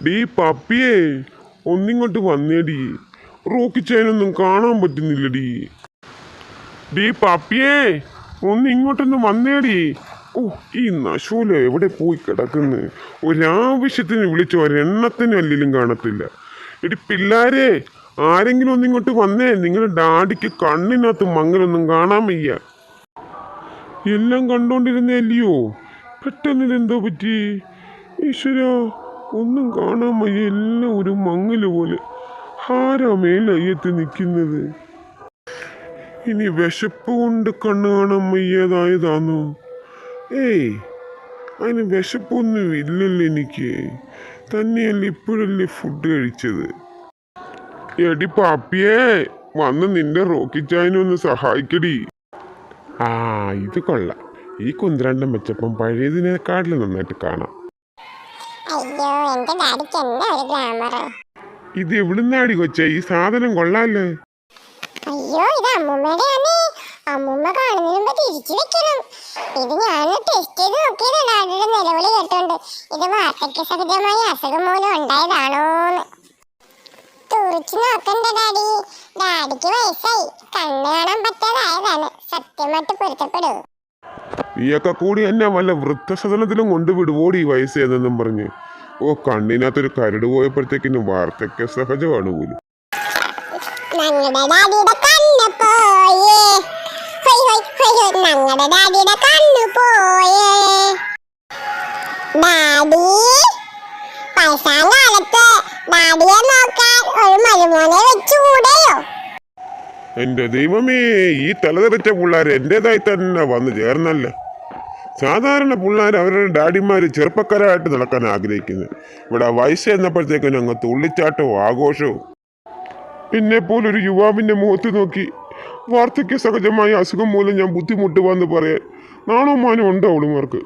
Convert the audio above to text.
D പപ്പിയേ, ഒന്നിങ്ങോട്ട് വന്നേടി. റോക്കിച്ചായനൊന്നും കാണാൻ പറ്റുന്നില്ലടി. D പപ്പിയേ, ഒന്നിങ്ങോട്ടൊന്ന് വന്നേടി. ഓ, ഈ നശൂല എവിടെ പോയി കിടക്കുന്നു? ഒരാവശ്യത്തിന് വിളിച്ചു ഒരെണ്ണത്തിനും അല്ലെങ്കിലും കാണത്തില്ല. എടി പിള്ളാരെ, ആരെങ്കിലും ഒന്നിങ്ങോട്ട് വന്നേ. നിങ്ങളുടെ ഡാഡിക്ക് കണ്ണിനകത്ത് മങ്ങലൊന്നും കാണാൻ വയ്യ. എല്ലാം കണ്ടോണ്ടിരുന്നല്ലയോ, പെട്ടെന്നിതെന്തോ പറ്റി? ഈശ്വരാ, ഒന്നും കാണാൻ വയ്യ. എല്ലാം ഒരു മങ്ങല് പോലെ. ആരാ മേലയ്യത്ത് നിൽക്കുന്നത്? ഇനി വിശപ്പ് കൊണ്ട് കണ്ണ് കാണാൻ വയ്യാതായതാണോ? ഏയ്, അതിന് വിശപ്പൊന്നും ഇല്ലല്ലോ എനിക്ക്. തന്നെയല്ല ഇപ്പോഴല്ലേ ഫുഡ് കഴിച്ചത്. എടി പാപ്പിയേ, വന്ന് നിന്റെ റോക്കിച്ചായനൊന്ന് സഹായിക്കടി. ആ, ഇത് കൊള്ളാം. ഈ കുന്ത്രണ്ടം വെച്ചപ്പം പഴയതിനേക്കാട്ടിലും നന്നായിട്ട് കാണാം. അയ്യോ, എന്റെ ഡാഡിക്ക് എന്താ ഒരു ഗ്ലാമർ. ഇത് എവിടുന്നാടി കൊച്ചേ? ഈ സാധനം കൊള്ളാല്ലേ? അയ്യോ, ഇത് അമ്മൂമ്മയുടെയാണ്. അമ്മൂമ്മ കാണുന്നതിന് മുമ്പ് തിരിച്ചു വെക്കണം. ഇത് ഞാൻ ടെസ്റ്റ് ചെയ്ത് നോക്കിയത് ഡാഡിയുടെ നിലവിളി കേട്ടോണ്ട്. ഇത് വാർദ്ധക്യ സഹജമായ അസുഖം മൂലം ഉണ്ടായതാണോന്ന് തുറിച്ചു നോക്കണ്ട ഡാഡി. ഡാഡിക്ക് വയസ്സായി, കണ്ണ് കാണാൻ പറ്റാതായതാണ്. സത്യമായിട്ട് പൊരുത്തപ്പെടൂ. ഈയൊക്കെ കൂടി എന്നെ വല്ല വൃദ്ധസദനത്തിലും കൊണ്ടുവിടുവോടി ഈ വയസ്സേതെന്നും പറഞ്ഞ്. ഓ, കണ്ണിനകത്തൊരു കരട് പോയപ്പോഴത്തേക്കിന് വാർദ്ധക്യ സഹജമാണ് പോലും. ഞങ്ങളുടെ ഡാഡിയുടെ കണ്ണ് പോയേ, ഞങ്ങളുടെ ഡാഡിയുടെ കണ്ണ് പോയേ. ഡാഡി, വയസ്സാം കാലത്ത് ഡാഡിയെ നോക്കാൻ ഒരു മരുമോനെ വെച്ചുകൂടെയോ? എന്റെ ദൈവമേ, ഈ തലതെറിച്ച പിള്ളേർ എന്റേതായി തന്നെ വന്നു ചേർന്നല്ലേ. സാധാരണ പിള്ളേർ അവരുടെ ഡാഡിമാര് ചെറുപ്പക്കാരായിട്ട് നടക്കാൻ ആഗ്രഹിക്കുന്നത്. ഇവിടെ വയസ്സ് എന്നപ്പോഴത്തേക്കും അങ്ങ് തുള്ളിച്ചാട്ടവും ആഘോഷവും. എന്നെപ്പോലൊരു യുവാവിന്റെ മുഖത്ത് നോക്കി വാർദ്ധക്യ സഹജമായ അസുഖം മൂലം ഞാൻ ബുദ്ധിമുട്ടുവാന്ന് പറയാൻ നാണോ മാനം ഉണ്ടോ അവളുമാർക്ക്?